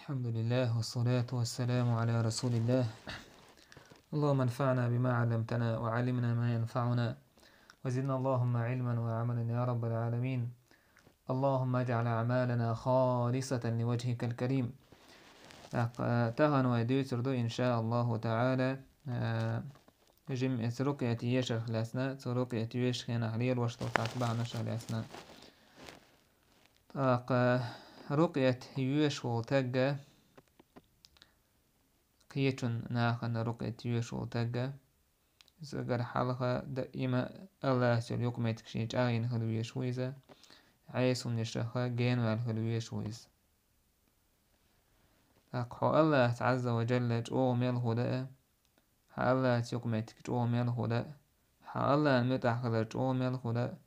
الحمد لله والصلاة والسلام على رسول الله. اللهم انفعنا بما علمتنا وعلمنا ما ينفعنا وزدنا اللهم علما وعملا يا رب العالمين. اللهم اجعل أعمالنا خالصة لوجهك الكريم. تهن ويدوتردو إن شاء الله تعالى جم سرقية يشر خلاسنا سرقية يشر نحليل وشتو تعتبعنا شخلاسنا رقية يشو تجا قيتون ناخن رقية يشو تجا زغر حلقة دائما الله سيليكم يتكشيج آغين خلوية شويزة عيسون يشرخة جين والخلوية شويز أقحو الله عز وجل جوه ميل هداء ها الله سيكم يتكش جوه ميل هداء ها الله المتح خلال جوه ميل هداء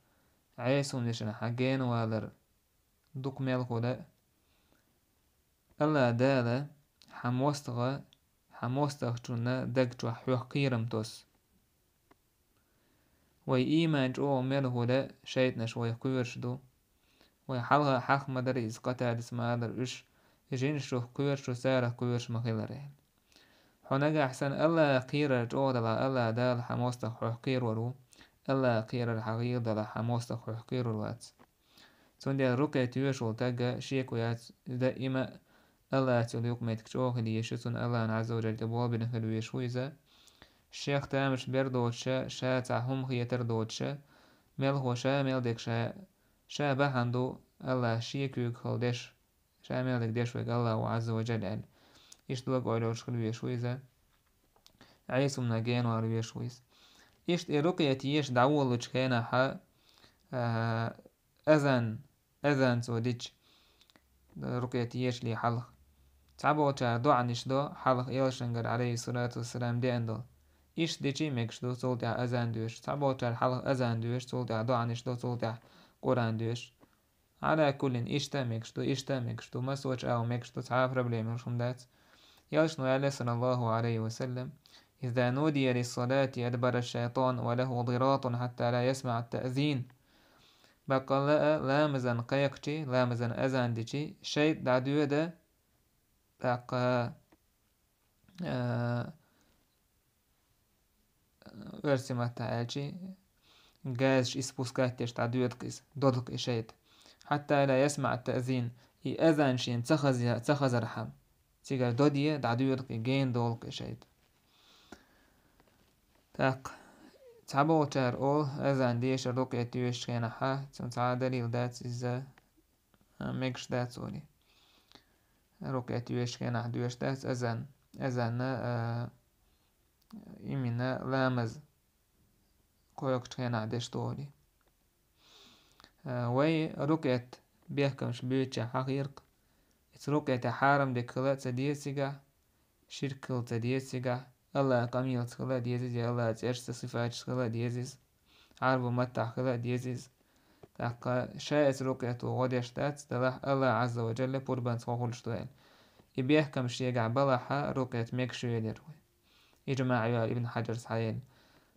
عيسون يشرخة جين والر دوك ميل هداء الله دالة حموستغ جونا دق جو حيوح قيرم توس وي إيمان جو ميل هداء شايتنا شوي قيرشدو وي حلغة حق مدر إز قطع دسما در إش يجين شو قيرشو سارة قيرش مخيلره حنجا أحسن الله قير جو دلا الله دال حموستغ حيوح قير ورو الله قير الحقير دلا حموستغ حيوح قير الوات سوندي الرقية تيوشو تاقا شيكو يات دائما الله تليق ميتكشوه اللي يشتون الله عز وجل تبواب نخلو يشويزا الشيخ تامش بردوتشا شا تعهم هي تردوتشا ميل هو شا ميل ديك شا بحندو الله شيكوك خلدش شا ميل ديك ديش ويق الله عز وجل قال يشتوك وعلوش خلو يشويزا عيسو مناقين وعلو يشويز يشت رقية يش دعوالوش كينا حا أذن سوديش رقية يش لي حلق تعبوتا دعا نشدو حلق يلشنجر عليه الصلاة والسلام دي اندو إيش ديشي مكشدو صوتع أذان دوش تعبوتا الحلق أذان دوش صوتع دعا نشدو صوتع قرآن دوش على كل إيشتا مكشدو ما سوتش أو مكشدو تعاف ربلي مرشم دات يلشنو يالي صلى الله عليه وسلم إذا نودي للصلاة أدبر الشيطان وله ضراط حتى لا يسمع التأذين بقى لامزن قيقتي لامزن أذان ديشي شيء دعدو ده بقى ورسمة تعالشي جاش إسبوسكات يشتع دويتقيس دودق إشيت حتى لا يسمع التأذين أذان شين تخز رحم تيجا دودية دعدويتقي جين دولق إشيت تاق تعبو تار أول أذان ديش الرقية تيوش كينا حا تنتعا دليل دات إزا ميكش دات سوري رقية تيوش كينا دويش دات أذان إمينا لامز قويقش كينا ديش طولي وي رقية بيحكمش بيوتشا حقيرق رقية حارم دي كلا تديسيقا شركل تديسيقا الله قميل تخلا ديزيز الله ترش صفات تخلا ديزيز عرب متع خلا ديزيز تاقا شايت رقية وغديش دات دلاح الله عز وجل بربان صوغل شتوال يبيحكم شيقع بلاحا رقية ميكشو يدروي إجماع يوال ابن حجر سحيل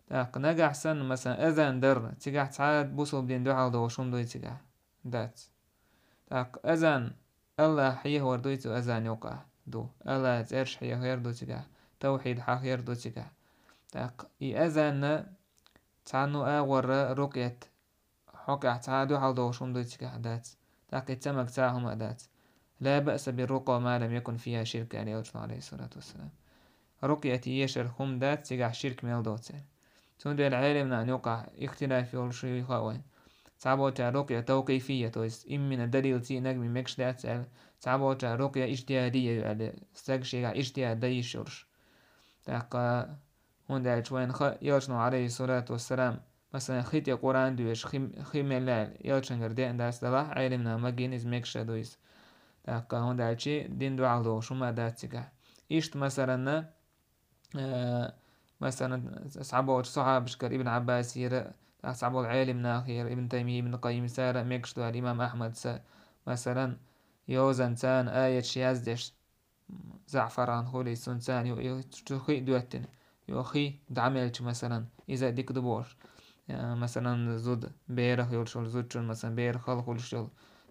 تاق نقع سن مثلا أذان در تيقع تعاد بوصل بدين دعال دو وشون دوي تيقع دات تاق أذان الله حيه وردويتو أذان يوقع دو الله ترش حيه يردو تيقع توحيد حق يردو تيقع تاق أذان تعنو آور رقية حقع تعادو حال دو وشون دوي تيقع دات تاق يتمك تاهم دات لا بأس بالرقى ما لم يكن فيها شرك عليه الصلاة والسلام رقية يشر خم دات تيقع شرك ميل دوتين تندي العالم أن يقع اختلاف في الشيء خوين تعبوتا رقية توقيفية تويس من الدليل تي نجمي مكش دات تعبوتا رقية اجتهادية يعني استقشي اجتهاد دي شرش تاقا هندا الشوين يلشنو عليه الصلاة والسلام مثلا خيتي قرآن دويش خيم الليل يلشنجر دين داس دلاح علمنا مجين از مكش دويس تاقا هندا الشي دين دو عالدو شما دات تيقع إشت مثلا مثلا صحابة صحابة بشكر ابن عباس يرى صحابة العالم ناخير ابن تيمية ابن قيم سارة ميكشتو الإمام أحمد مثلا يوزن تان آية شيازدش زعفران خولي سنسان يخي دوتن يخي دعملش مثلا إذا ديك دبور مثلا زود بيرخ يلشل زودشل مثلا بيرخ خلق يلشل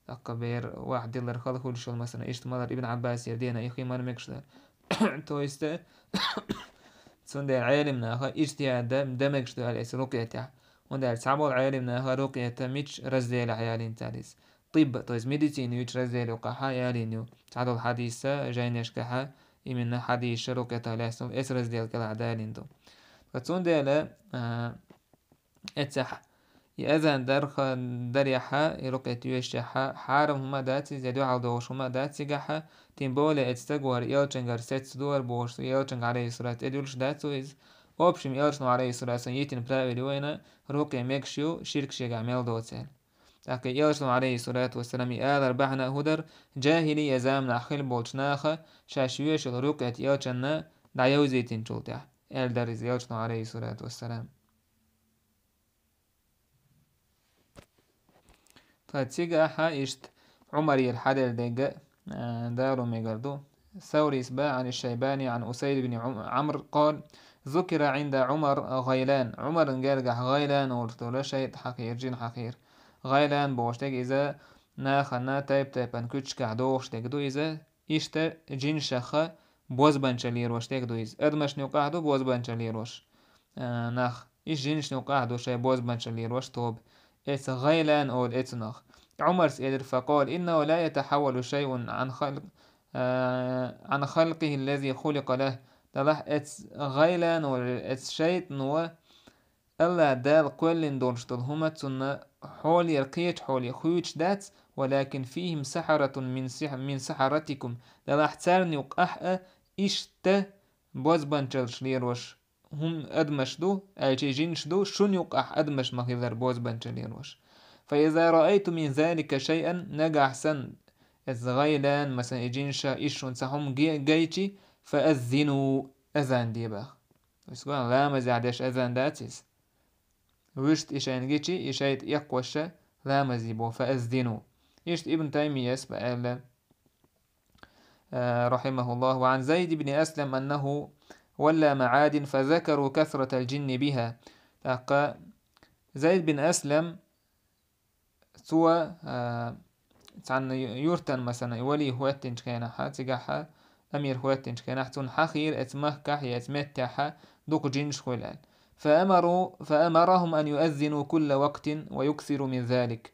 تاق بير واحد دلر خلق كل شغل مثلا إيش تمر ابن عباس يردينا يخي مر مكشدر تويست سند العالم ناخا اجتهاد دمجت على رقيته وندر تعبوا العالم ناخا رقيته مش رزيل عيالين تاليس طب تويز ميديسين يوش رزيل وقاحا يالينيو تعدو الحديثة جاينيش كحا يمنا حديث رقيته لاسم اس رزيل كلا عدالين دو فتسون ديلا اتسح يأذن دريحة يرقية يوشيحة حارم هما داتي زيدو عودوش هما داتي جحا تيمبولي اتستقوار يلچنgar سيتسدور بوش يلچنgar عليه الصلاة ادولش داتو إز اوبشم يلچنو عليه الصلاة يتن بلاوي لوينا روكي ميكشيو شرك شيغا ميل دوتين لكن يلچنو عليه الصلاة والسلام يآذر بحنا هدر جاهلي يزامنا خل بولشناخا شاشيوش الروكية يلچنا دعيوزيتين چولتيح الدرز يلچنو عليه الصلاة والسلام فتيجا حايشت عمري الحدل ديجا دارو ميجردو ثوري سباع عن الشيباني عن أسيد بن عمرو قال ذكر عند عمر غيلان عمر نجرجح غيلان ورتولا شيء حقير جين حقير غيلان بوشتك إذا ناخنا تايب تايبان كوتش كعدوش تجدو إذا إشتا جين شخا بوز بانشالير وش تجدو إذا أدمش نوقعدو بوز بانشالير وش ناخ إيش جينش نوقعدو شيء بوز بانشالير وش توب إتس غيلان أو إتس نخ عمر سئل فقال إنه لا يتحول شيء عن خلقه الذي خلق له تلاح إتس غيلان أو إتس شيء نو ألا دال كل دولشتل هما تسنى حول يرقيت حول يخويش دات ولكن فيهم سحرة من سحرتكم تلاح تسارني وقأح إشتا بوز بانشلش ليروش هم أدمشدو أجيجينشدو شون يقع أدمش مخيذر بوز بانشليروش فإذا رأيت من ذلك شيئا نجح سن الغيلان مثلا إجينشا إيشون سهم جيتي فأذنوا أذان ديبا ويسكون لا مزعدش أذان داتيس وشت إشان جيتي إشايت يقوشا لا مزيبو فأذنوا إشت ابن تيمية بقال رحمه الله وعن زيد بن أسلم أنه ولا معاد فذكروا كثرة الجن بها تاقا زيد بن أسلم سوى عن يورتن مثلا يولي هواتن كيناحا تيجاحا أمير هواتن كيناح تون حخير اتمهكح يتمتح دوق جنش خلال فأمرهم أن يؤذنوا كل وقت ويكثروا من ذلك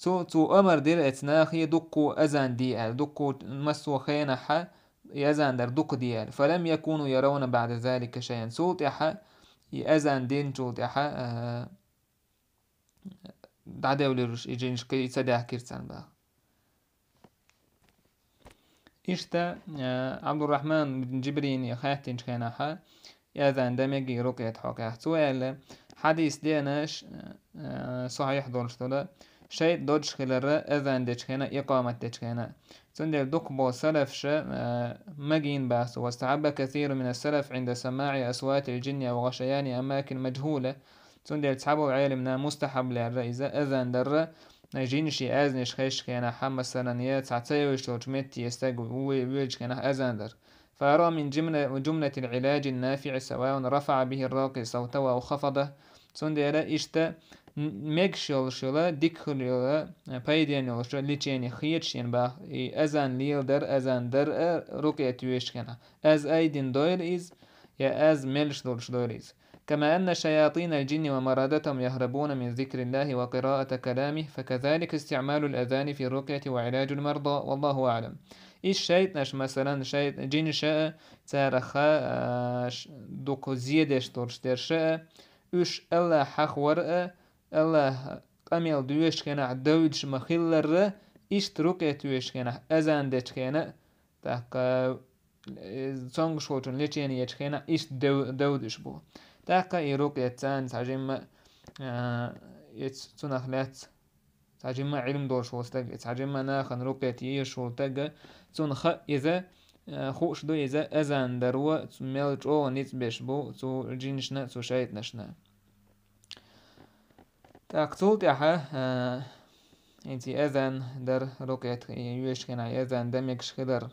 تو أمر دير اتناخي دقو أذان ديال دقو مسو خيناحا يأذان در دوق ديال فلم يكونوا يرون بعد ذلك شيئا سوتحا يأذان دين جوتحا دعداو ليروش إجينش كي تداه كيرتان با إشتا عبد الرحمن بن جبرين يخاتنش كيناحا يأذان دمجي رقية حقا سؤال حديث ديناش صحيح دولشتولا شيء دوش خلال أذان ديشكينا إقامة ديشكينا تندر دقبو سلفش مجين باس واستحب كثير من السلف عند سماع أصوات الجن وغشيان أماكن مجهولة تندر تحبو علمنا مستحب للرئيزة أذان در نجينشي أذنش خيش كينا حمى السنانيات ساعتيوش وجمتي يستقو ويوج كينا أذان در فأرى من جملة العلاج النافع سواء رفع به الراقي صوته أو خفضه تندر إشتا ميكشل شلا ديكل يلا بايدين يلا شلا ليتشيني خيتشين با أذان ليل در أذان در رقية يوش كينا أز أيدين دوير إز يا أز ملش دولش دوير إز كما أن شياطين الجن ومرادتهم يهربون من ذكر الله وقراءة كلامه فكذلك استعمال الأذان في الرقية وعلاج المرضى والله أعلم إيش شيء نش مثلا شيء جن شاء تارخا دوكو زيادش تورش در شاء إيش الله حق ورقة الله أميل دويش كنا دويش مخيلر إيش رقية دويش كنا أذان دش كنا تاقا سونغ شوتون ليتشيني يش كنا إيش دودش بو تاقا يروق يتسان تعجم يتسنخلات تعجم علم دور شوستق تعجم ناخن رقية يشولتق تنخ إذا خوش دو إذا أذان دروا تميلج أو نتبش بو تو جينشنا تو شايت نشنا تاقتول تاحا انتي أذان در رقية يوش كنا أذان دميكش خدر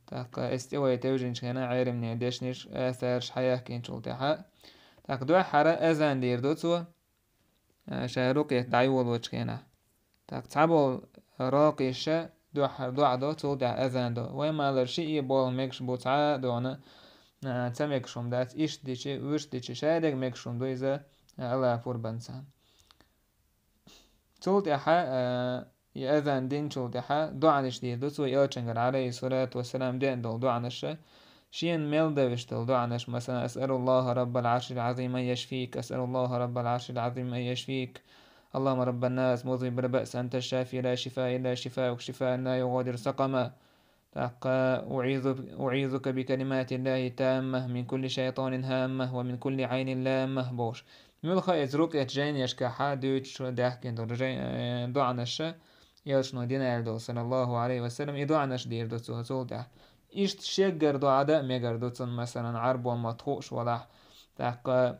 تاقا استوى يتوجنش كنا عيرم نيدشنش آثارش حياه كينشول تاحا تاق حرا أذان دير دوتو شاروق يتدعيول وجكينا تاق تعبول راقشة دع دو تولدع أذان دو وما لرشي بول ميكش بوتعا دونا تمكشم دات إيش ديشي وش ديشي شادق مكشم دو إذا الله فوربانسان تولدع يأذان دين تولدع دعنش دي دو سوى يوچنگر عليه الصلاة والسلام دين دول دعنش شين ميل دوشتل دعنش مثلا أسأل الله رب العرش العظيم أن يشفيك أسأل الله رب العرش العظيم أن يشفيك اللهم رب الناس مذهب البأس أنت الشافي لا شفاء إلا شفاءك شفاء لا يغادر سقما أعيذك بكلمات الله تامة من كل شيطان هامة ومن كل عين لامة بوش ملخا يزروك يتجين يشكحا دوش داحكين دعنش يلشنو دينا صلى الله عليه وسلم يدعنش دير دو سوهزول ده إشت شجر دو عدا ميجر دوتن مثلا عرب ومطخوش ولا تاق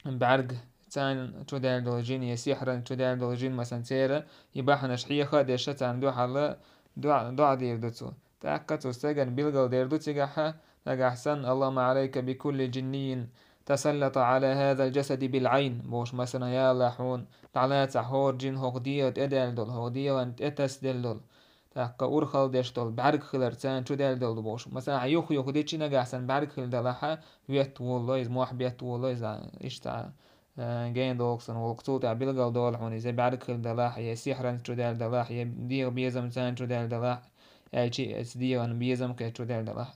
بعرق تان تودال دولجين يسيحرا تودال دولجين مثلا سيرا يباحنا شحيخا ديشة تان دو حلا دو دير دوتو تاق تستجن بيلغل دير دوتيغاحا أحسن اللهم عليك بكل جنين تسلط على هذا الجسد بالعين بوش مثلا يا لحون تعالى تحور جن هقدية ادال دول هقدية وانت اتسدل دول تاق أورخل ديش دول بعرق خلر تان تودال دول بوش مثلا يوخ ديتشي نجا أحسن بعرق خل دلحا ويت والله موح بيت والله إيش تا جين دوكسن والقصو تاع بيلغل دول حوني زي بعرق خل دلاح يا سيحرن تودال دلاح يا ديغ بيزم تان تودال دلاح أي اسديغن بيزم كي تودال دلاح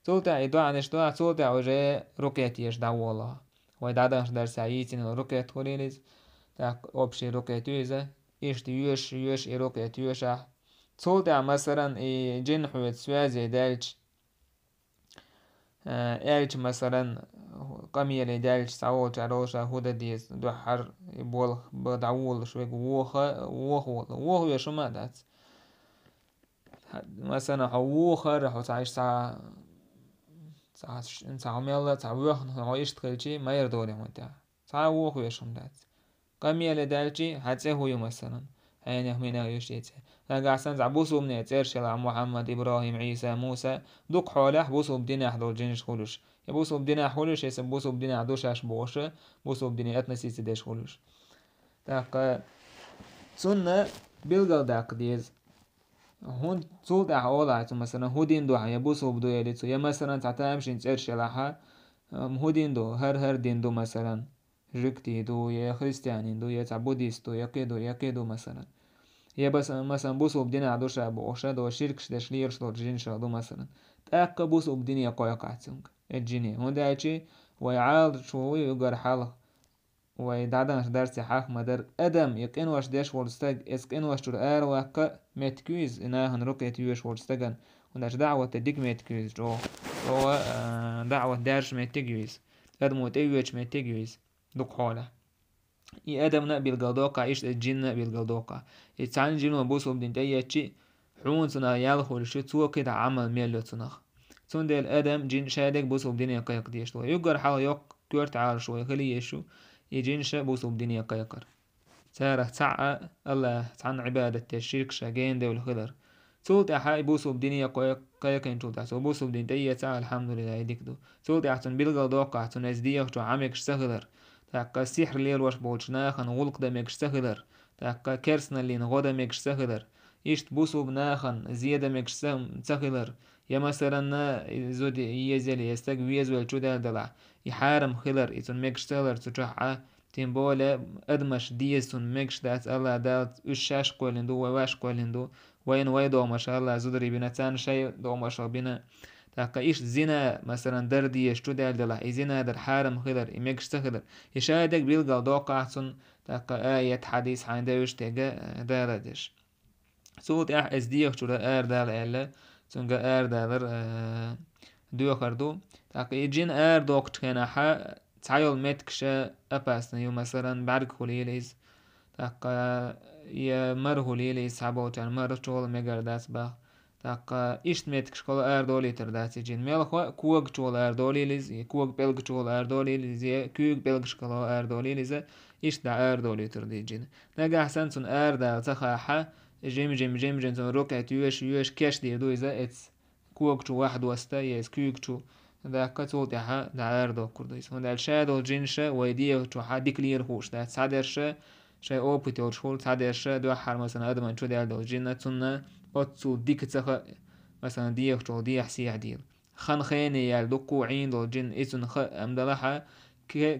تولتا يدوعنش دوا تولتا وجه روكيت يش دعوالله ويدعدنش در سعيتين روكيت خليلز تاك أبشي روكيت يوزا إيش يوش روكيت يوشا تولتا مثلا جن حوت سوازي دالش إلش مثلا قميلي دالش سعوت عروشا هودا ديز دو حر بول بدعوال شويك ووخ يشو ما دات مثلا حووخر راح تعيش ساعة تعمل تعويخ نعيش تخلشي ما يردوني متى تعويخ ويشهم دات قميلي دالشي حتى هو مثلا هين يهمينا يشيته لقى حسن زعبوسو من يتيرشل عن محمد إبراهيم عيسى موسى دوق حوله بوسو بدينا حدول جنش خلوش يبوسو بدينا حلوش يسبوسو بدينا عدوشاش بوشه بوسو بدينا أتنسي سديش خلوش تاق سنة بيلغل داق ديز هون صوت أحوالات مثلا هودين دو يبوسو بدو يليتو يا مثلا تعتامش نتيرشل هودين دو هر دين دو مثلا جكتي دو يا خريستيانين دو يا تعبوديستو يقيدو مثلا هي بس مثلا بوسو بدينا عدوشا بوشا دو شركش دشليرش دو جينشا دو مثلا تأكا بوسو بدينا يقويا قاعتسنك الجيني هون دايتشي ويعال شوي يقر حالة ويدعدنش درسي حاك مدر أدم يقين واش داش ورستاج اسكين واش ترآر واقع ميتكويز إنها هنرقيت يوش ورستاجن وناش دعوة تديك ميتكويز جو هو دعوة دارش ميتكويز أدمو تيوش ميتكويز دوك حالة إي أدم بالقلدوقع إيش الجن بالقلدوقع يتعلن جنو بوسو بدين تياتشي حون سنا يالخو لشي تو كده عمل ميلو تنخ تون ديل أدم جن شادك بوسو بدين يقيق ديش تو يقر حال يق كورت عال شوي خلي يشو يجينش بوسو بدين يقيقر ساره تعا الله تعن عبادة الشرك شاقين دول خضر تولت أحا بوسو بدين يقيقين تولت أحسو بوسو بدين تياتا الحمد لله يديك دو تولت أحسن بالقلدوقع تون ازديق تو عميكش سخضر تاقا السحر ليل واش بولشناخن غلق دميكش سخدر تاقا كرسنا اللي نغودا ميكش سخدر إشت بوسو بناخن زيادة ميكش سخدر يا مثلا زود يزيلي يستق ويزول تودال دلع يحارم خلر إتون ميكش سخدر تجحا تنبولة أدمش ديستون ميكش دات الله دات وشاش قولندو وواش قولندو وين دو ما شاء الله زودري بنا تان شيء دو ما شاء بنا تاقا إيش زنا مثلا دردي يشتو دال دلح إزنا در حارم خدر إميكش تخدر يشاهدك بيلغال دوقعتون تاقا آية حديث حين داوش تيغا دالدش سوت إح إزديوخ شورا دال إلا تنغا دالر دوخر دو تاقا إجين دوقت كان حا تعيل متكشا أباسنا يو مثلا بعرق خليليز تاقا يا مره ليليز حبوتان مره شغل ميقر داس باخ تاقا إشت ميتكش كل دولي ترداتي جين ميلخوا كوغ شغل دولي لز كوغ بلغ شغل دولي لز كوغ بلغش كلا دولي لز إشت دا دولي تردي جين نجا حسن سن دا تخاحا جيم سن روكات يوش كاش دي دو إذا إتس كوغ شو واحد وستا يس كوغ شو دا كتول تاحا دا دو كرديس هون دا الشادو جينشا ويديه شو حا ديكلير خوش دا تسادرشا شيء أو بيتور شغل تعديش دو حار مثلا أدم شو ديال دو جينا تنا أتصو ديك تسخ مثلا ديك شو ديك سيح ديل خان خيني يال دكو عين دو جين إسون خ أمدلها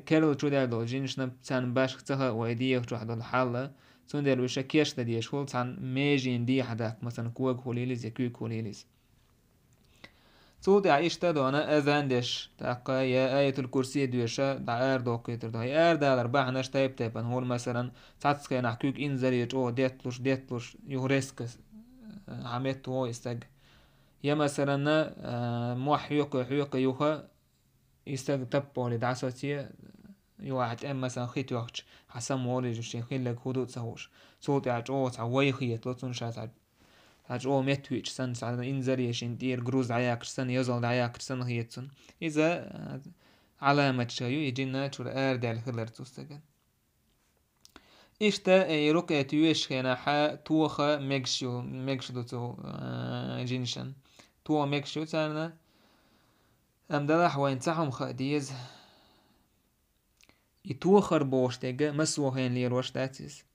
كيلو شو ديال دو جين شنب تان باش تسخ ويديك شو حد الحالة تون ديال وش كيش تدي شغل تان ميجين دي حداك مثلا كوك هوليليز يكوك هوليليز صوت عيش تدو أنا أذاندش تاقا يا آية الكرسي دوشة دا أر دوكي تردو هي أر دا أربعة نش تايب تايبان هول مثلا تعتسكي نحكيك إنزريج أو ديتلوش يهرسكس عميت هو يستج يا مثلا مو حيوك يوها يستج تبو لدعساتي يواحد أم مثلا خيت وقت حسام مولي جوشين خيلك هدوء تسوش صوت عج أو تعوي خيط لطن شات عج أو متويش سن سعد إنزريش دير جروز عياك سن يزال عياك سن هيتسن إذا علامة شيء يجينا شو أرد على خلر تستجن إشتا يروك تيوش هنا حا توخا ميكشو تو جينشن تو ميكشو تانا أمدلا حوين تاعهم خاديز يتوخر بوشتيجا مسوهين ليروش داتيس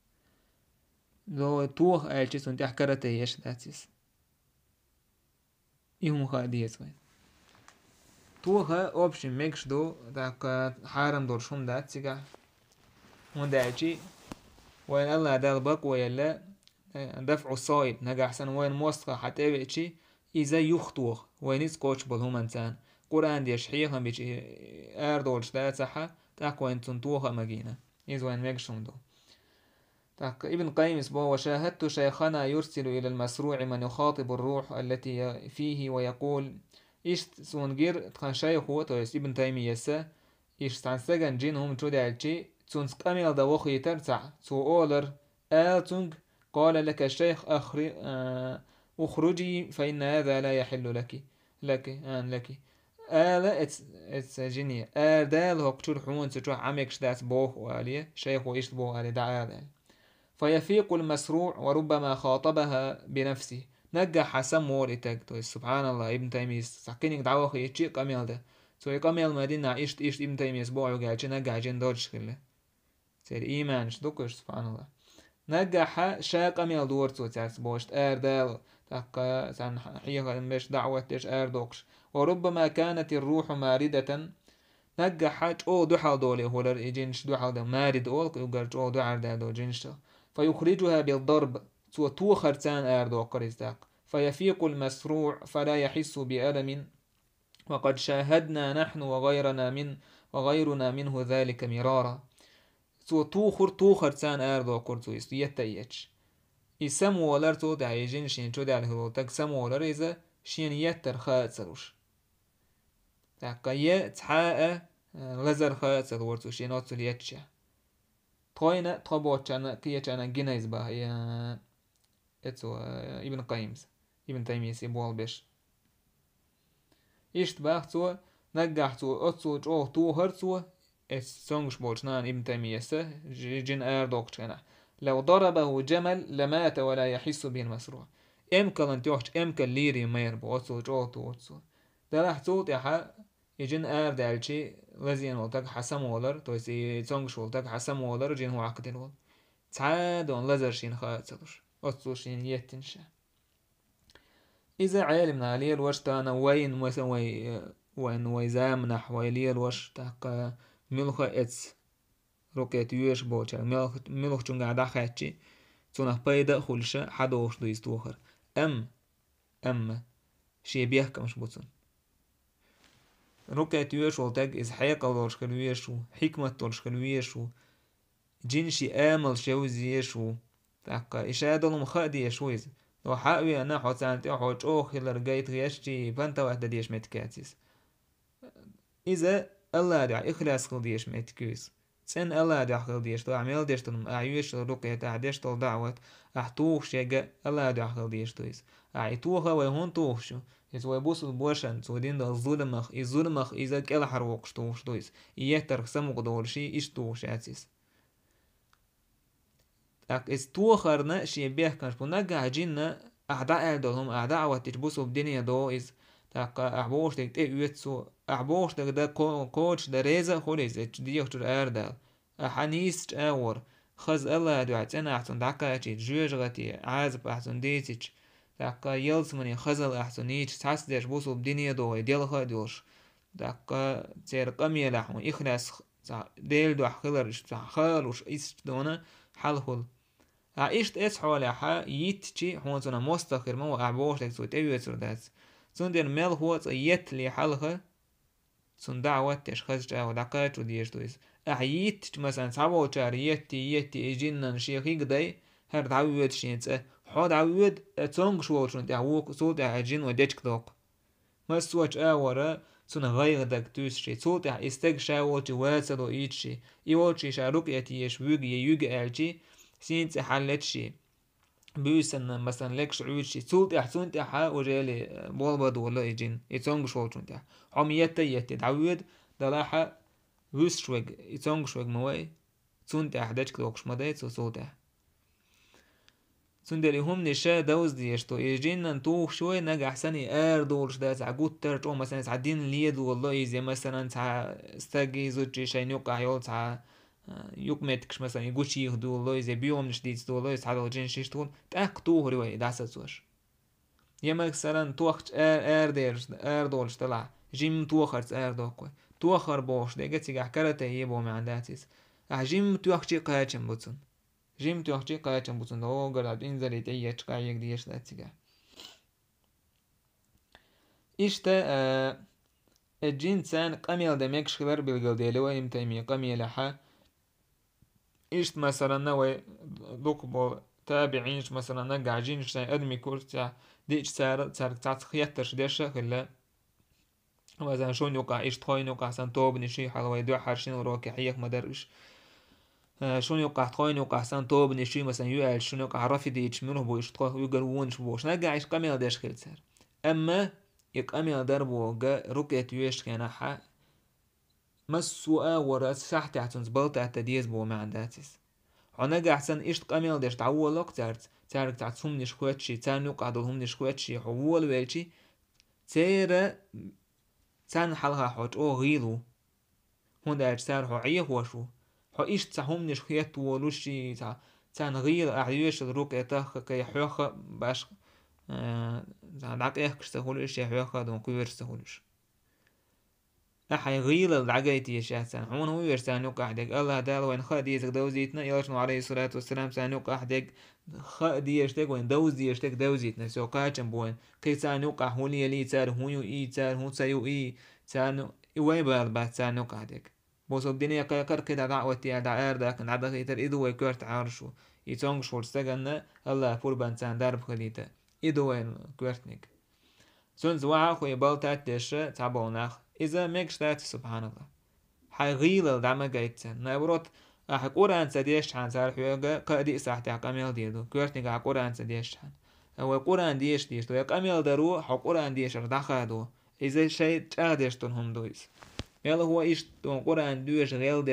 لو توخ ألشيس ونتي حكرته يش داتيس يهم خاديز وين توخا أوبشن ميكشدو داك حارم دورشون داتيجا ونداجي وين الله دالبك ويلا دفع الصايد نجح سن وين موسخة حتى بيجي إذا يخطوخ وين يسكوتش بالهم إنسان قرآن ديش حيخا بيجي أردولش دا صحة تاك وين تنتوخا مجينا إذا وين ميكشون دو تاك ابن قيم اسبوع وشاهدت شيخنا يرسل إلى المسروع من يخاطب الروح التي فيه ويقول إيش سونجير تخان شيخ هو تويس ابن تيمية سا إيش تنسجن جينهم تودعتي تونسك أميل دوخي ترتع تو أولر آلتونج قال لك الشيخ أخرجي فإن هذا لا يحل لك اتس جينيا دال هوكتور حون تروح عميكش دات بوه واليه شيخ وإيش بوه والي دعا فيفيق المسروع وربما خاطبها بنفسه نجح سمو لتك سبحان الله ابن تيمية سكينك دعوة خي تشي قميل ده تو يقميل مدينة إيش ابن تيمية اسبوع وقاعد نجح جين دوج كله سير إيمان شدوكش سبحان الله نجح شاق أميل دور تو تاس بوشت دال تاقا سان حيها مش دعوة تش دوكش وربما كانت الروح ماردة نجح أو دحال دولي هو جنش دحال ده مارد أول يقال أو دحال ده دو جنش فيخرجها بالضرب تو خرتان دو قريستاق فيفيق المسروع فلا يحس بألم وقد شاهدنا نحن وغيرنا منه ذلك مرارا تو خرتان دو قرتو يستيتش يسمو ولرتو دعي جنشين شو دعي هلوتك سمو ولر إذا شين يتر خاات سروش تاقيا تحاء لزر خاات سرورتو شينوت سليتش طوينة طبوتشانا كيتشانا جينيز با هي اتو ابن قيمز ابن تيمية سيبوال بيش إيشت باختو نجحتو اتسو جو تو هرتو سونغش بولشنان ابن تيمية جين دوكتشانا لو ضربه جمل لمات ولا يحس به المسروع امكن ان تيوحش امكن ليري مير بوتسو جو توتسو دلح توت يحا يجين دالشي لزين ولتك حسم ولر تويسي تونغش ولتك حسم ولر جين هو عقدين ول تعادون لزر شين خاطر اتسو شين يتنشا إذا عالمنا عليه الوش تانا وين مثلا وين ويزامنح ويليه الوش تاقا ملخا اتس روكيت يوش بوچا ملخ چونگا دا خاتشي تونح بايدا خلشا حدوش دو يستوخر أم شي بيحكا مش بوتون روكيت يوش ولتاق إز حيقا ولوش كالويشو حكمة ولوش كالويشو جنشي آمل شوزيشو تاقا إشادة المخادي يشويز لو حاوي أنا حوتانتي حوش أوخي لرقايت غيشتي بانتا واحدة ديش متكاتيس إذا الله دع إخلاص خل ديش متكويس سن الله دع خل ديش تو عمل ديش تنم أعيش رقية تعديش تو دعوة أحتوخ شيء الله دع خل ديش تويس أعيتوها ويهون توخشو يسوي بوس البوشن سودين ده الظلمخ إذا كلا حروقش توخش تويس يهتر سمو قدولشي إيش توخش أتيس أك استوخرنا شيء بيحكمش بنرجع جينا أعداء دهم أعداء وتجبسوا بدنيا دو إز تاقا أحبوش تك تيوتسو أحبوش تك دا كوتش دا ريزا خوليز ديوش تر أردال أحانيس تأور خز الله دو عتنا أحسن دعكاتي جوجغتي عازب أحسن ديتيش دعكا يلسمني خزل أحسن نيتش تحس ديش بوصو بدنيا دو ديلها دوش دعكا تير قمي لحم إخلاص ديل دو حخلرش خالوش إيش دونا حلحل إيشت إس حولها يتشي حونسونا مستخر مو أعبوش لك سويت أيوة داس سندر مل هو يت لي حلها سن دعوة تشخص جاو دعكات وديش دويس يت مثلا سبعة شهر يتي إجينا شيخ يقضي هر دعوة شينت حد دعوة تونغ شو شنت عوق صوت عجين وديش دوق ما سوتش أورا سن غير دك توسشي صوت استك شاوتي واسلو إيتشي إيوتشي شاروك يتيش ويجي يجي ألشي سينت حلتشي بيسن مثلا لك شعورشي صوت أحسنت أحا وجالي بولبد ولا إجين يتونغ شو شنت هم يتي دعوة دلاحة ويسشوج يتونغشوج موي سنت أحداش كدوكش مدايت صوته سندري هم نشا دوز ديشتو يجينا نتوخ شوي نجح سني دولش دا تعقود ترجو مثلا تعدين ليد والله زي مثلا تع استاجي زوجي شي نوقع يول تع يوكمتكش مثلا يقولش يهدو والله زي بيوم نشديد والله تعالوا جين شيش تقول تأكتوه رواي داسة زوش يما مثلا توخش ديرش دولش طلع جيم توخرت دوكوي توخر بوش ديجا تيجا كرته يبو معنداتيس جيم توخشي قاچم بوتون جيم توخشي قاچم بوتون دو غراد انزلي تيجا قايق ديش داتيجا إشتا الجين سان قميل دميك شغلر بالقل ديلو يمتيمي قميل لحا إشت مثلا نوي دوكبو تابعينش مثلا نقع جينش أدمي كورتا ديش سار تعت خياترش ديشا خلا مثلا شون يوقع إيش تخوين يوقع سان توب نشي حلوة يدو حرشين وروكي حيك مدرش شون يوقع تخوين يوقع سان توب نشي مثلا يوال شون يوقع رافد إيش منه بو إيش تخوين يقلونش بوش نقع إيش قميل ديش خلتر أما يقميل دربو روكيت يوش كان حا مسوء وراس ساحتي عتنز بلت عتديز بو معنداتيس عنقع سان إيش قميل ديش تعول لوكتارت تارك تعتهم نشكوتشي تان يوقع دولهم نشكوتشي حوول ويلشي تيرا تان حلها حوت او غيلو هون داير سار حو عيه وشو حو إيش تسهم نشكيت ولوشي تان غيل أعيش الروك إتاخ كي حوخ باش دعك إيخش تهولش يحوخ دون كويرش تهولش أحي غيل العقايتي شاتسان هون هو يرسان يوقع ديك الله دال وين خاديزك دوزيتنا يلشنو عليه الصلاة والسلام سان يوقع ديك خاديشتك وين دوزيشتك دوزيتنا سو قاچن بوين كي سان يوقع هولي يلي تار هونيو إي تار هون سيو إي سان إيوي بعد سان يوقع ديك بوسو الدنيا قيقر كده دعوتي دعار داكن عدا خيتر إدو ويكورت عارشو يتونغ شور سجن الله فوربان سان دارب خليته إدو وين كورتنيك سونز وعا خوي بالتات ديش تعبوناخ إذا ميكشتات سبحان الله حيغيل الدعم جايتسن نابروت قرآن سديش عن سار حيوغا قادي ساحتي عقاميل ديدو كورتنيك قرآن سديش عن هو قرآن ديش تو يقاميل درو حق قرآن ديش ردخادو إذا شيء تاديش تنهم دويس يلا هو إيش تو قرآن دويش غيل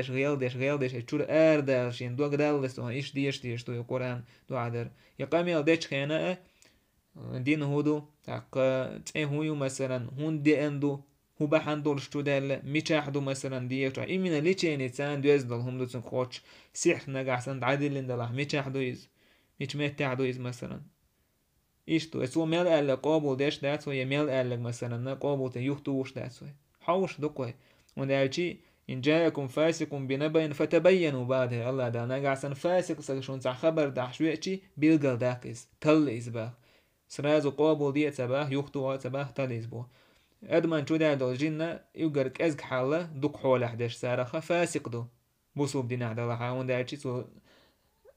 ديش تشور دالشين دوغ دالس تو إيش ديش تو قرآن دو عدر يقاميل ديش خينا دين هودو تاق تي هويو مثلا هون دي اندو هو بحندول شتو دال ميشاحدو مثلا ديكتو إمينا ليشيني تسان دويز دل هم دوتن خوش سيح نقع سان عدلين دلح ميشاحدو إز ميش ميتاحدو إز مثلا إشتو اسو ميل ألق قابل ديش داتو يميل ألق مثلا قابل تيوختوش داتو حوش دقوي ودالشي إن جاءكم فاسق بنبأ فتبينوا بعده الله دا نقع سان فاسق سكشون تاع خبر دا شويتشي بيلقل داكيز تل إزباه سرازو قابل دي تباه يوختو تباه تل إزبوه أدمان شو دا دول جينا يوغرك أزك حالة دوك حول أحداش سارخة فاسق دو بوصوب دي نعدا لحاون دالشي سو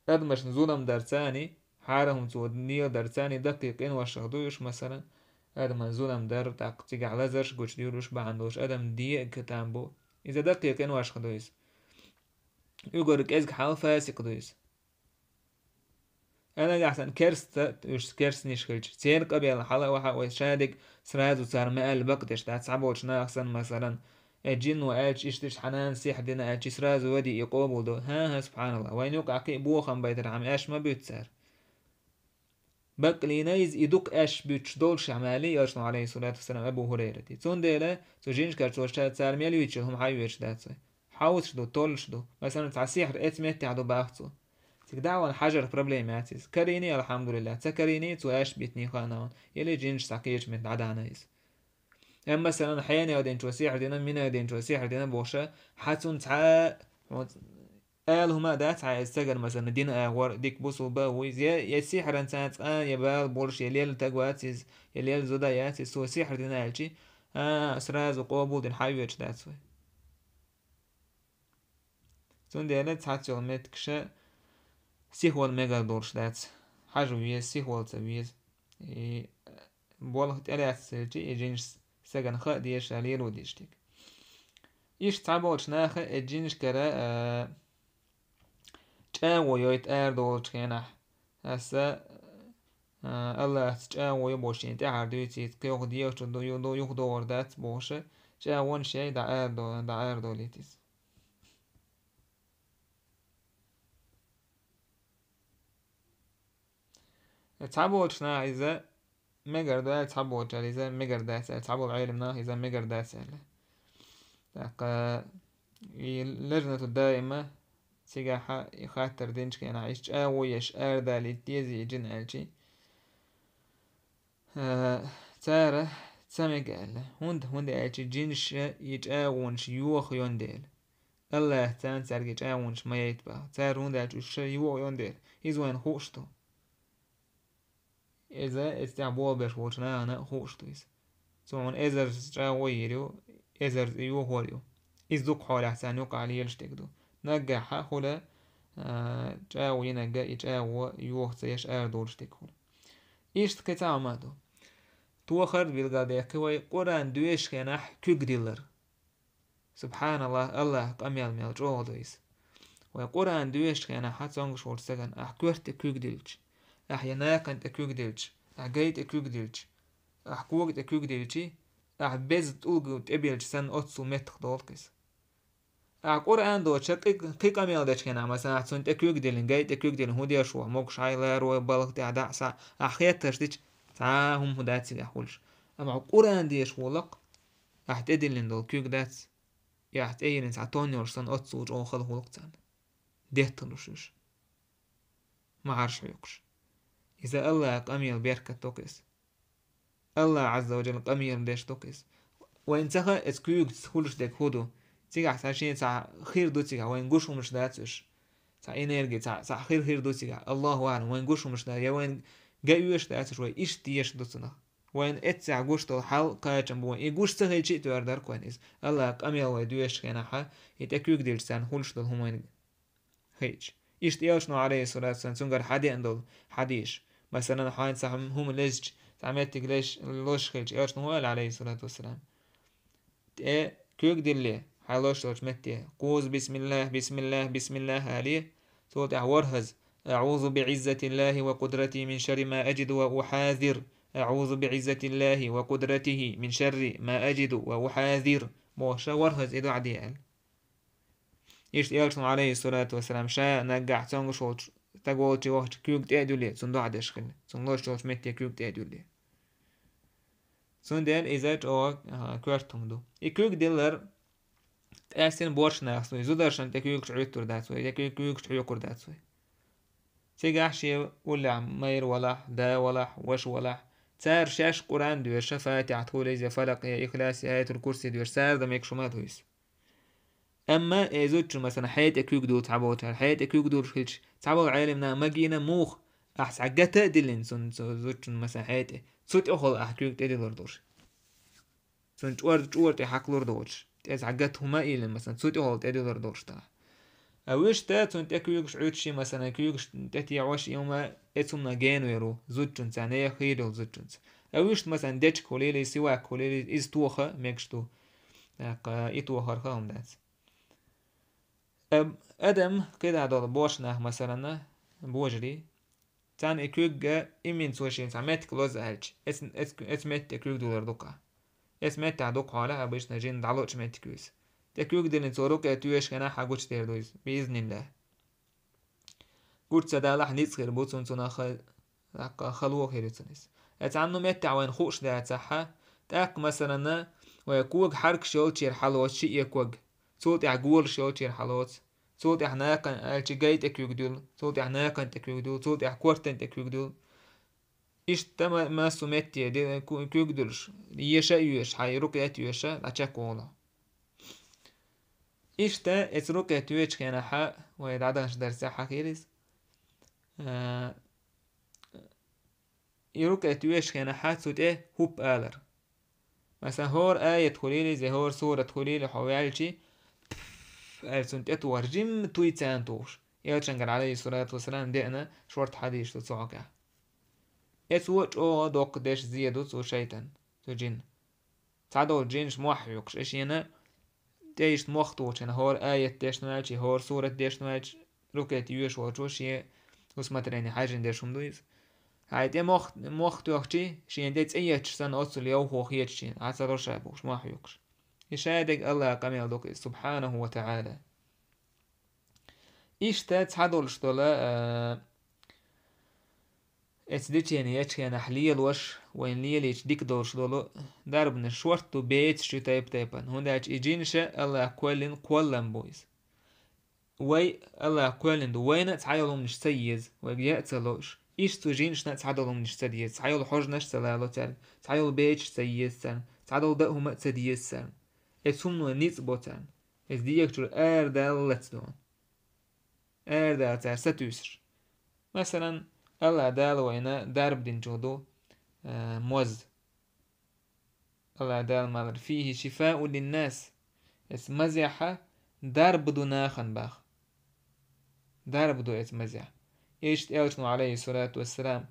أدمش نزولم درساني حارهم سو نيل درساني دقيقين وشغدوش مثلا أدم زولم در تيجي على زرش قوش ديروش بعندوش أدم دي كتامبو إذا دقيقين وشغدوش يوغرك أزك حال فاسق دويس أنا أحسن كرس نشكلش سير قبيل حلا وحا وشادك سرازو صار مقال بقدش تاع سعبوش ناخسن مثلا الجن وآلش إشتش حنان سيح دينا آلش سرازو ودي يقوبل دو ها سبحان الله وين يوقع كي بوخم بيتر عم آش ما بيتسار بقلي نايز يدوك آش بيتش دولش عمالي يرشنو عليه الصلاة والسلام أبو هريرة تون ديلا تو جينش كارتوش تاع سار ميلويتش هم حيويش داتسوي حاوتش دو طولش دو مثلا تاع سيحر إتمت تعدو باختو دعوة حجر بروبليماتيس كريني الحمد لله تكريني تواش بيتني خانون يلي جينش ساكيش من عدانايس أما مثلا حياني ودين توسيح دينا منا ودين توسيح دينا بوشة حتون تعا هما دات على السجن مثلا دين أغور ديك بوسو باوي زي يسيحر انسان يبال بولش يليل تقواتيز يليل زوداياتيز سو سيحر دين ألشي أسراز وقوبو دين حيوش داتسوي تون ديالت حتى مت كشا سيخوال ميجا دورش دات حاجة ويز سيخوال تبيز بوله تأليات سيرتي يجينش سجن خا ديش عليل وديشتك إيش تعبوش ناخ الجينش كرا تشاو يويت أردول تكينح هسا الله تشاو يبوشين تعردو تيت كيوخ ديوش دو يدو يخدور دات بوشة تشاوون شي دا أردوليتيس تعبوش نا إذا مجر دا تعبوش إذا مجر دا تعبو علمنا إذا مجر دا سهل اللجنة الدائمة سيجاحة يخاطر دينش كأنا عيش ويش أردا لتيزي جن ألشي تارة تسمع هند ألشي جنش يتأونش يوخ يندل الله تان سرق يتأونش ما يتبع تار هند ألشي يوخ يندل إذا خوشتو إذا استعبوا بشوشنا أنا خوشتو سون إذا استعوا يريو إذا يوخ وريو إذا حول أحسن يوقع عليه يشتكدو نجح حوله جاو ينجا يجاو يوخ سيش أردولش تكون إيش كتاع مادو توخر بالغادي كوي قران دويش كناح كوك ديلر سبحان الله الله قميل ميل جوهدويس وقران دويش كناح حتى شور سجن كورت كوك ديلش يناك انت كوك ديلش جيت كوك ديلش كوك كوك ديلشي بيز تولغو تبيلش سن أتسو متخ دولكس قرآن دو شق كيك أميل دش كنا مثلا حسون تكوك دلين جاي تكوك دلين هودي أشوا موكش عيلار وبالغ تعدع سا أخيات تشتيش تعاهم هدات سيد أحولش أما قرآن ديش ولق أحتدلين دول كوك دات يحتأيلين ساعتوني ورسان أتسوج أو خل هولق تان ديت تلوشوش ما عارش يقش إذا الله قميل بيركة توكس الله عز وجل قميل ديش توكس وإن تخا اسكوك تخولش ديك هودو تيجا ساشين سا خير دو تيجا وين قوشو مش داتش سا إنرجي سا خير دو تيجا الله أعلم وين قوشو مش دا يا وين جايوش داتش وين إيش تيش دوتنا وين إتسع قوش تو حال قاچم بوين إي قوش تهي شيء توردر كويس الله قميل ويدويش كنا حا يتأكيد ديل سان هولش دول همين هيج إيش تياش نو عليه الصلاة والسلام سنجر حدي عندول حديش مثلا حاين سهم هم ليش تعمت ليش لوش خيج إيش نو عليه الصلاة والسلام كيك ديل حلوش متى قوز بسم الله بسم الله بسم الله عليه صوت ورهز أعوذ بعزة الله وقدرته من شر ما أجد وأحاذر أعوذ بعزة الله وقدرته من شر ما أجد وأحاذر موشا ورهز إدو عديال إيش يالشن عليه الصلاة والسلام شا نجح تونغ شوش تقول تيوه كيوك تأدو لي صندو عدش خل صندو شوش متى كيوك تأدو لي صندل إزاج أو كورتم دو كيوك ديلر تأسين بورش ناخسوي زودرشن تكيوك تعيطر داتسوي تكيوك تعيقر داتسوي تيجاحشي ولا مير ولا دا ولا وش ولا تار شاش قرآن دوير شفاتي عطولي زي فلق يا إخلاص آية الكرسي دوير سار دميك شمات هويس أما إزوتش مثلا حياة أكيوك دو تعبوتها حياة أكيوك دو رشيلش تعبو عالمنا مجينا موخ أحس عجتا دلين سن زوتش مثلا حياته صوت أخل أحكيوك تدي لردوش سن جوار تحق لردوش تأس عجت هما إلى مثلا صوت أخل تدي لردوش ترى أويش تات سن تكيوك عودشي مثلا كيوك تأتي عوش يوما إتسمنا جانو يرو زوتشن سانية خير زوتشن أويش مثلا دتش كوليلي سواك كوليلي إز توخا ميكشتو إتوخر خام دات أدم كده عدال بوشنا مثلا بوجري تان إكوك جا إمين سوشين سامت كلوز ألش اسمت إكوك دولار دوكا اسمت تعدوك على أبيش نجين دعلوش مت كويس تكوك دلين صوروك أتويش كنا حاجوش تيردويز بإذن الله قلت سدالح نيتسخير بوتسون سونا خلوه خيرتسنس أتعنو مت عوين خوش دا أتسحا تاك مثلا ويكوك حرك شول تير حلوت شي يكوك صوت يعقول شول تير حلوت صوت احنا كان الجيت اكيودول صوت احنا كان اكيودول صوت احكورتن اكيودول إيش تما ما سمعتي دي كيودولش يشا يوش حيروك يتيوشا لاتشاكولا إيش تا اتروك يتيوش كان حا ويدعدش درسا حكيريس يروك يتيوش كان حا صوت ايه هوب آلر مثلا هور آية تخليلي زي هور سورة تخليلي حوالي سنت اتور جيم تويتان توش يلشنقر عليه الصلاة والسلام دقنا شورت حديش تصعقع اتوش او دوك ديش زيادو تو شيطان تو جين تعدو جينش موحيوكش ايش ينا تيش موختوش انا هور آية ديش نمالشي هور سورة ديش نمالش روكيت يوش وچوش يه وسمتريني حاجين ديشم دويز هاي دي موختوكشي شين ديتس ايتش سن اوصل يو هو خيتشين عسى رشابوش موحيوكش يشادق الله قميل دوك سبحانه وتعالى إيشتا تحدولش دولا اتديتشيني يتشينا حليل وش وين ليل يتديك دولش دولو داربن شورتو بيت شو تايب تايبان هنداش إجينشا الله كوالين كوالن بويز وي الله كوالين دو وين تحيلو منش سيز ويأتلوش إيشتو جينشنا تحدولو منش سيز تحيلو حوجنش سلالو تال تحيلو بيتش سيز تال تحدولو دقهما سيز تال اتسومنو نيز بوتان ازديكتور دالت دون دال ستوسر مثلا الله دال وينا دارب دين جودو موز الله دال مالر فيه شفاء للناس اس مزيحة دارب دو ناخن باخ دارب دو اس مزيح ايش تقالشنو عليه الصلاة والسلام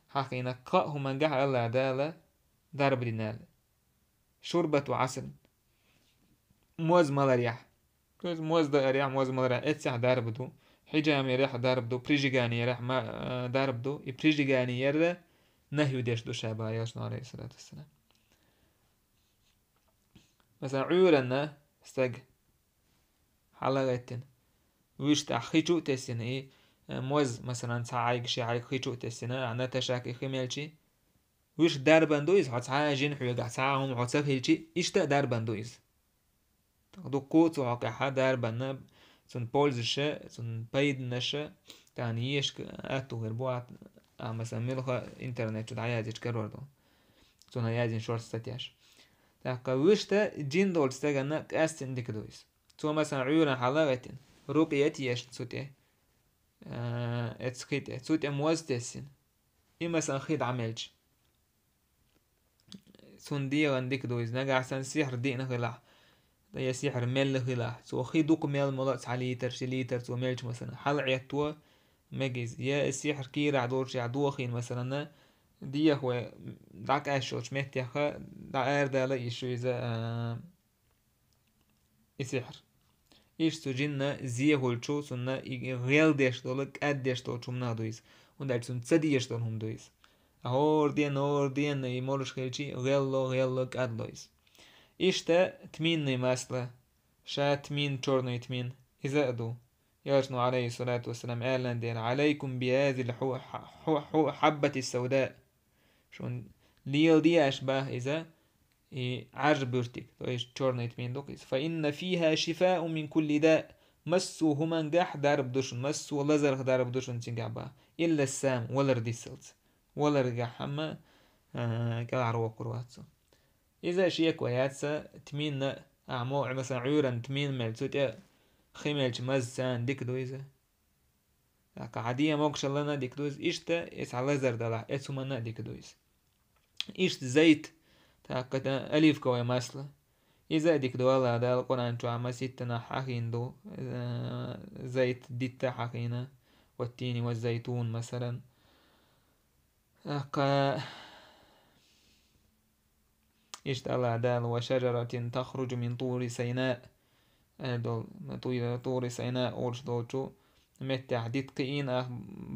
حقينا قاءه من جح الله دال دارب دينال شربة عسل موز مالر يح كوز موز دا ريح موز مالر اتسح دارب دو حجامي ريح دارب دو بريجيغاني ريح ما دارب دو بريجيغاني يرى نهيو ديش دو شابا ياشنا عليه الصلاة والسلام مثلا عيورنا استق حلقتين ويش تحخيشو تسين ايه موز مثلا تعايق شي عايق خيشو تسين عنا تشاكي خيميلشي ويش داربان دويز حد عاجين حيوغا تعاهم حساب هيلشي إشتا داربان دويز دو قوت وعقا داربان سن بولزشة سن بايد نشة تاني يشك اتو غربوات مثلا ميلوخا انترنت شو دعايا كرور دو سن يازين شورت ستياش تاقا ويشتا جين دول ستاقنا كاستن ديك دويز تو مثلا عيونا حلاغتين رقيتي يش تسوتي اتسخيت تسوتي موز تسين إيه مثلا خيط عملش سون دي غنديك دويز نجا عسان سيحر دي نخلاح يا سيحر ميل خلاح سو خيدوك ميل ملاتس على ليتر سو ميلش مثلا حل عيتوا مجز يا السيحر كير عدورش عدو خين مثلا دي هو داك اشوش مهت يخا دا اردا يشو إذا السحر إيش سجنا زي هولشو سنة غير ديش دولك أد ديش دول شمنا دويز وندال سن تسديش دول هم دويز هور دين يمولش خيلشي غير أد دويز إيش تا تمين مثلا شا تمين چورنو تمين إذا أدو ياشنو عليه الصلاة والسلام قال دين عليكم بهذه الحبة السوداء شون ليل دي أشباه إذا عربرتك تويش چورنيت مين دوكيس فإن فيها شفاء من كل داء مسو هما نجح دارب دوشن مسو لزرخ دارب دوشن تنجعبا إلا السام ولا رديسلت ولا رجع حما كلا عروا قرواتسو إذا شيء كوياتسا تمين أعمو مثلا عيورا تمين ملتوت خيملش مزسان ديك دويزة عادية موكش لنا ديك دويز إشتا إس على لزر دلع إسومنا ديك دويز إشت زيت تاقتا أليف كوي مسلا إذا ديك دوالا دا القرآن شو عما ستنا حقين دو زيت ديتا حقينا والتين والزيتون مثلا إشت الله دال وشجرة تخرج من طور سيناء طور سيناء أولش دوشو متع ديتقين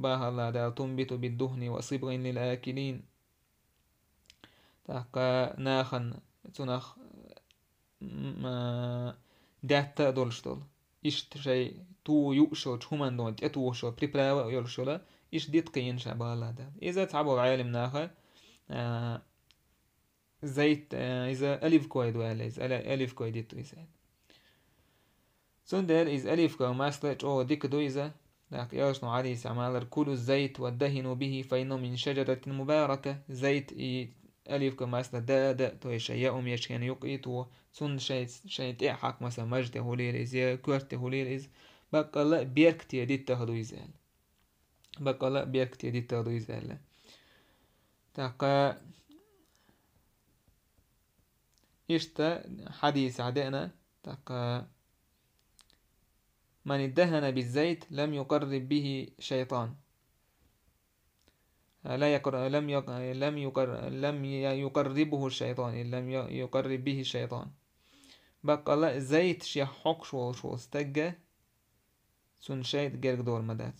باها الله دال تنبت بالدهن وصبغ للآكلين تاقا ناخن تنخ داتا دولشتول إشت شيء تو يؤشو همان دون تأتوشو بريبراوا يولشولا إش ديت قين شابه الله دا إذا تعبوا العالم ناخا زيت إذا ألف كوي دو أليز ألف كوي ديتو إذا سندر إز ألف كماسلة أو ديك دويزة لك ياشنو عليه سعمالر كل الزيت والدهن به فإنه من شجرة مباركة زيت ألف كماسلة دا توي شيء يشين يقيت وسن شيء تحق مثلا مجد هوليل إز يا كورت هوليل إز بقى لا بيركتي دي تهدو إزال بقى لا بيركتي دي تهدو إزال تاقا إشتا حديث عدنا تاقا من ادهن بالزيت لم يقرب به شيطان لم يقربه الشيطان لم يقرب به الشيطان بقى لا زيت شي حق شو استجى سن شيء جرق دور مدات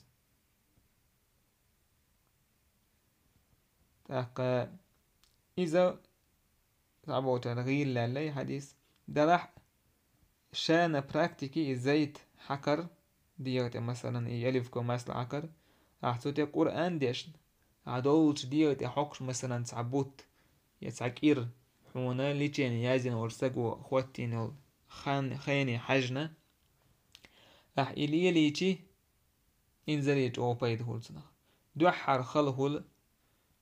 تاقا إذا تعبوا تغيير للي حديث درح شان براكتيكي الزيت حكر ديوت مثلا يلف كوماس العكر أحسوتي قرآن ديش عدولش ديوت حقش مثلا تعبوت يتعكير حونا ليتين يازين ورسقو خواتين خيني حجنا أح إلي ليتي إنزليت أو بايد هولسنا دوحر خلهول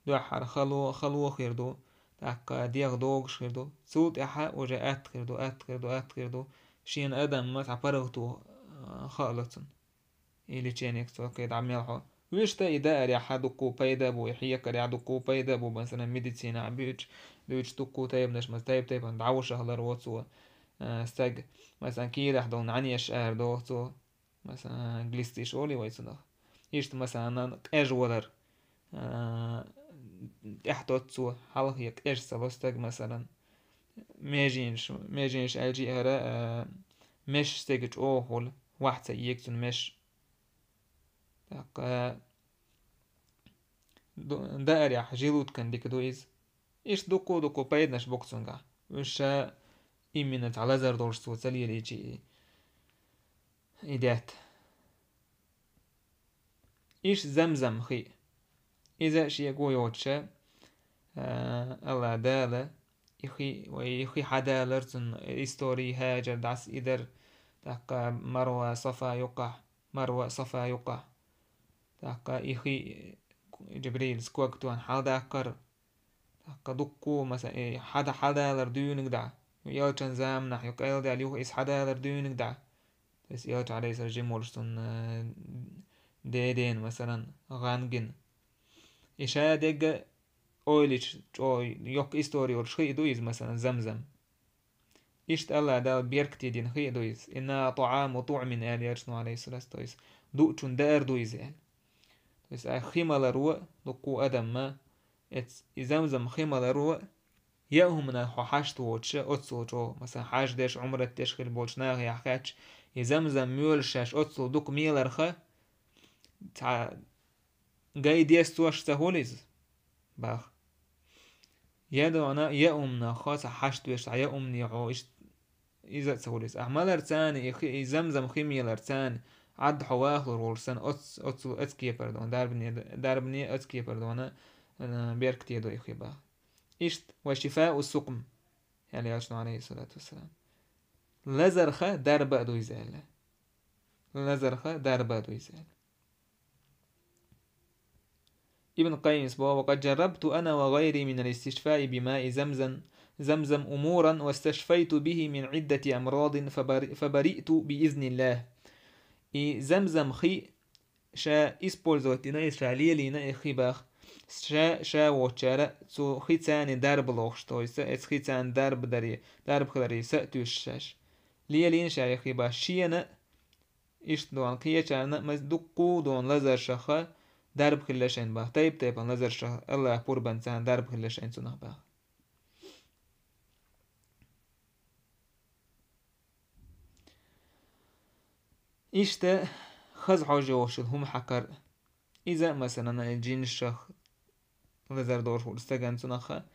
دوحر خلو خيردو تاكا ديغ دوغش خيردو سوت إحا وجاءت خيردو شين أدم ما تعبرغتو خالصا إلي تشينيك سوكيد عميلحو ويشتا إذا أريا حدوكو بايدا بو يحيك أريا دوكو بايدا بو مثلا ميديسينا عبيوش دوكو تايب نشمس تايب ندعوش أهلر واتسو استاج مثلا كيرح دون عنيش أهر دوتو مثلا جليستيش أولي ويسنخ يشت مثلا إيج ولر إحتوتسو حلق يك إيج سلوستاج مثلا ميجينش ألجي أهرا مش ستيجج أوهول واحد سيكتون مش تاقا دا أريح جيلوت كان ديك دويز إيش دوكو بايدناش بوكسونغا وش إيمينت على زر دورش سو تسلي ليجي إيدات إيش زمزم خي إذا شي يوتشا الله دالة يخي حدا لرزن إستوري هاجر دعس إدر تاقا مروة صفا يقع تاقا إخي جبريل سكوكتوان حدا كر تاقا دكو مثلا حدا لردونك دع يالچن زامنح يقايل دع ليوه إس حدا لردونك دع بس يالچ عليه سرجيم ورسون ديدين مثلا غانجن إشا ديگ أويليش يوك إستوري ورشخي دويز مثلا زمزم إشت الله دال بيركتي دين خي دويز إنا طعام وطعم آل يرسنو عليه الصلاة والسلام دوچون دار دويز يعني بس خيمة لروا لقو أدم ما زمزم خيمة لروا يأهم من حاشت ووتش أتسو مثلا حاج ديش عمرت ديش خيل بولش ناغي حكاتش يزمزم ميولشاش أتسو دوك ميلرخا جاي ديس توش سهوليز باخ يدو أنا يأمنا خاصة حاشت ويش يأمني عوش إذا سهوليز أحمال أرتاني زمزم خيمي الأرتاني عد حواخل رولسن أتسو أتكي پردون داربني أتكي پردون بيركتي دو إخي باخ إشت وشفاء السقم يعني عشنا عليه الصلاة والسلام لزرخة دربا دو يزال ابن القيم اسمه وقد جربت أنا وغيري من الاستشفاء بماء زمزم أمورا واستشفيت به من عدة أمراض فبرئت بإذن الله زمزم خي شا إسبولزوتنا إسرائيلينا إخي باخ شا وچارا سو خيتان درب لوخشتويس اس خيتان درب خلري سأتوشاش ليلين شايخي باشينا إشت دوان قياچانا مزدقو دون لزر شخا درب خلشين باخ تايب لزر شخا الله قربان سان درب خلشين سنه باخ إشت خزعو جوشل هم حكر إذا مثلا الجين الشخ لزر دور استجان سنخا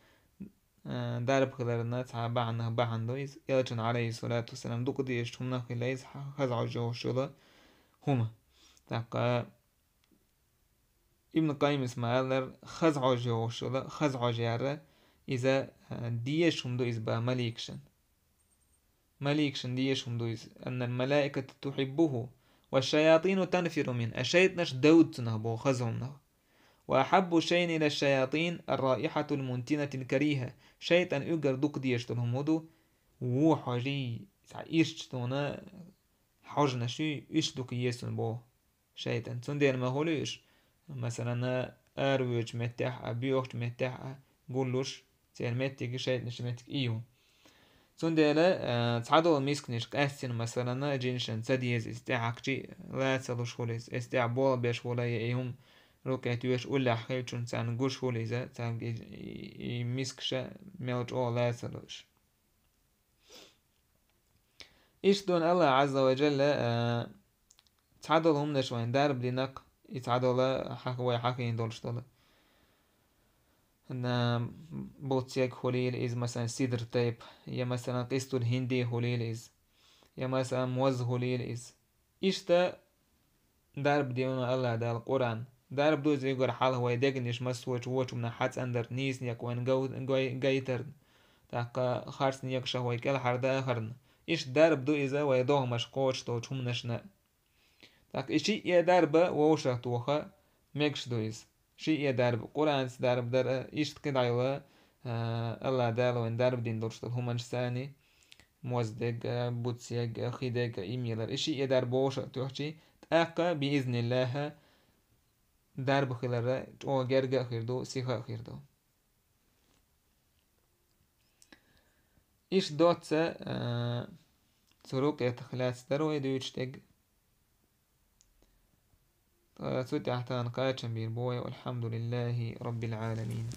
دارب خلالنا تعبا عنه بعن دويز يلجن عليه الصلاة والسلام دوك ديش هم نخي ليز خزعو جوشل هما تاقا ابن القيم اسماعيل خزعو جوشل خزعو جارة إذا ديش هم دو إزبا مليكشن مليك شنديشهم دويز أن الملائكة تحبه والشياطين تنفر منه الشيطنش دود نهبو خزهم نه. وأحب شيء إلى الشياطين الرائحة المنتنة الكريهة شيطان يقر دوك ديشتلهم ودو وحجي إيشتونا حجنا شو إيش دوك يسون بو شيطان تندين ما هوليش مثلا أروج متاح أبيوخت متاح قولوش تين متك شيطنش متك إيو تنديلا تعدو ميسكنيش كأسين مثلا جينشن تديز استعاكتي لا تلوش هوليز استع بول بيش هولاي إيهم روكات يوش ولا حيلشون تان قوش هوليزا تان ميسكشا ميلج أو لا تلوش إيش دون الله عز وجل تعدل هم نشوين دارب لنك يتعدل حكوي حكين دولش دول ان بوتسيك هوليل إز مثلا سيدر تايب يا مثلا قيستو الهندي هوليل إز يا مثلا موز هوليل إز إيش تا دارب ديونا الله دا القرآن دارب دوز يقول حال هو يدقنش مسوش ووش من حدس أندر نيس نيك وين قايتر تاقا خارس نيك شهوي كال حردا خرن إيش دارب دو إذا ويدوه مشقوش تو تشم نشنا تاق إشي يا دارب ووشا توخا ميكش دو إز شي يا دارب قرآن دارب دار إيش كده عيوه الله دالو إن دارب دين دورش هما نشساني موزدق بوتسيق خيدق إيميلر إشي يا دارب ووشا توخشي تاقا بإذن الله دارب خلال او جرجا خيردو سيخا خيردو إيش دوتسا سروق يتخلاص درو يدويتشتق سوتي حتى نقايتشن بيربوي والحمد لله رب العالمين.